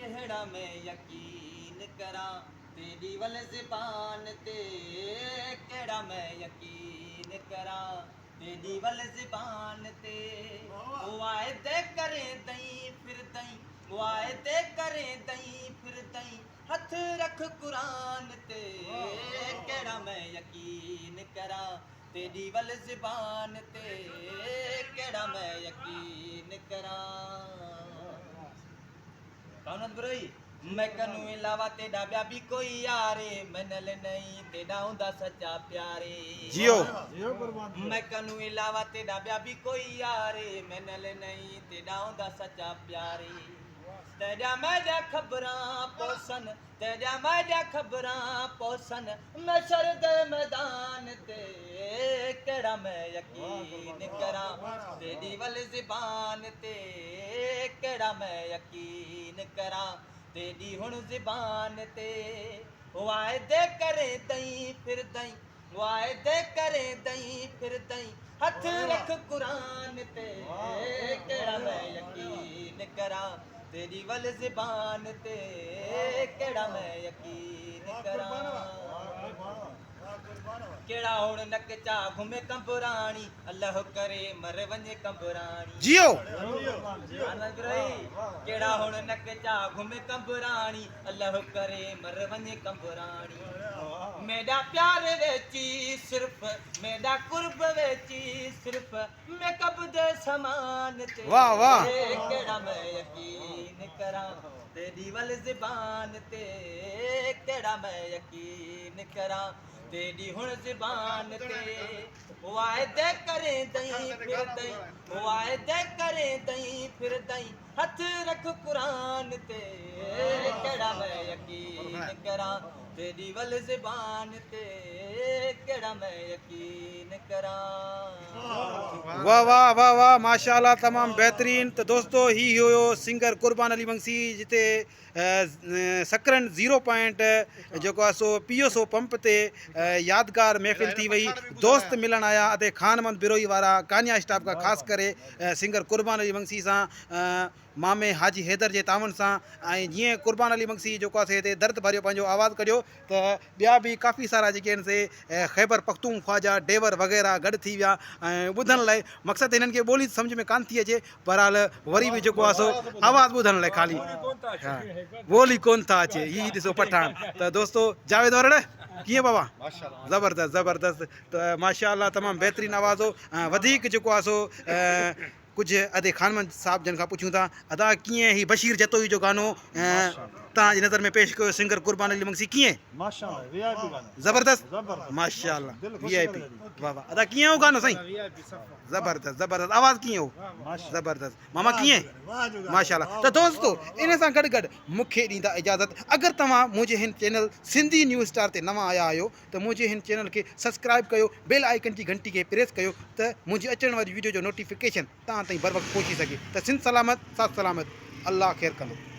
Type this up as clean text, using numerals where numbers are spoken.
केड़ा मैं यकीन करा तेरी वल ज़बान ते केड़ा मैं यकीन करा तेरी वल ज़बान ते वायदे करे दई फिर दई वायदे करे दई फिर दई हथ रख कुरान ते केड़ा मैं यकीन करा तेरी वल ज़बान ते केड़ा मैं यकीन करा। कौन बुराई मैं कनू इलावा तेरा ब्या भी कोई यारे मनल नहीं तेरा हुंदा सच्चा प्यारे जियो मैं कनू इलावा तेरा ब्या भी कोई यारे मनल नहीं तेरा हुंदा सच्चा प्यारे तेरा मैडा खबरां पोसन तेरा मैडा खबरां पोसन मैं शरद मैदान ते केड़ा मैं यकीन करा तेरी वल ज़बान ते केड़ा मैं यकीन करा तेरी हुण ज़बान ते वायदे करे दई फिर दई वायदे करे दई फिर दई हथ रख कुरान ते केड़ा मैं यकीन करा तेरी वल ज़बान ते केड़ा मैं यकीन करा। केड़ा हुण नक चा घुमे कंबराणी अल्लाह करे मर वञे कंबराणी जियो आनंद रही केड़ा हुण नक चा घुमे कंबराणी अल्लाह करे मर वञे कंबराणी मेरा प्यार वेची सिर्फ मेरा कुर्ब वेची सिर्फ मैं कब्ज़े समान ते वाह वाह केड़ा मैं यकीन करा तेरी वल ज़बान ते केड़ा मैं यकीन करा तेरी हुण ज़बान ते वायदे करे दई फिर दई वायदे करे दई फिर दई हथ रख कुरान ते केड़ा मैं यकीन करा तेरी वल ज़बान ते केड़ा मैं यकीन करा। वाह वाह वाह वाह माशाल्लाह तमाम बेहतरीन। तो दोस्तों ही हुयो सिंगर कुर्बान अली बंसी जिते सकरन 0 पॉइंट जो सो PO100 पंप ते यादगार महफ़िल थी वही दोस्त मिलन आया अते खानमंद बिरोई वारा कान्या स्टाफ का खास करे सिंगर कुर्बान अली बंसी सां मामे हाजी हैदर जे तावन सां जीअं कुर्बान अली बंसी जो आहे हिते दर्द भरियो पंहिंजो आवाज़ कढियो त ॿिया बि काफ़ी सारा जेके आहिनि से ख़ैबर पख्तूनख्वा जा डेवर वग़ैरह गॾु थी विया ऐं ॿुधण लाइ मक़सदु हिननि खे ॿोली सम्झ में कान थी अचे बहरहाल वरी बि जेको आहे सो आवाज़ु ॿुधण लाइ ख़ाली ॿोली कोन था अचे हीअ ॾिसो पठान। त दोस्तो जावेद वरड़ कीअं बाबा ज़बरदस्त ज़बरदस्त त माशाल्लाह तमामु बहितरीन आवाज़ हो वधीक जेको आहे सो कुछ अदे खानमंद साहब जन का पूछूं था अदा कीअं ही बशीर जतोई जो गानो तव्हांजी नज़र में पेश कयो सिंगर कुर्बान अली बंसी कीअं ज़बरदस्त माशाल्लाह VIP वाह वाह अदा कीअं हो गानो साईं ज़बरदस्त ज़बरदस्त आवाज़ कीअं हो ज़बरदस्त मामा कीअं माशाल्लाह। त दोस्तों इन सां गॾु गॾु मूंखे ॾींदा इजाज़त अगरि तव्हां मुंहिंजे हिन चैनल सिंधी न्यूज़ स्टार ते नवां आया आहियो त मुंहिंजे हिन चैनल खे सब्सक्राइब कयो बेल आइकन जी घंटी खे प्रेस कयो त मुंहिंजी अचण वारी वीडियो जो नोटिफिकेशन तव्हां ताईं बर वक़्तु पहुची सघे। त सिंध सलामत साथ सलामत अल्लाह ख़ैर कंदो।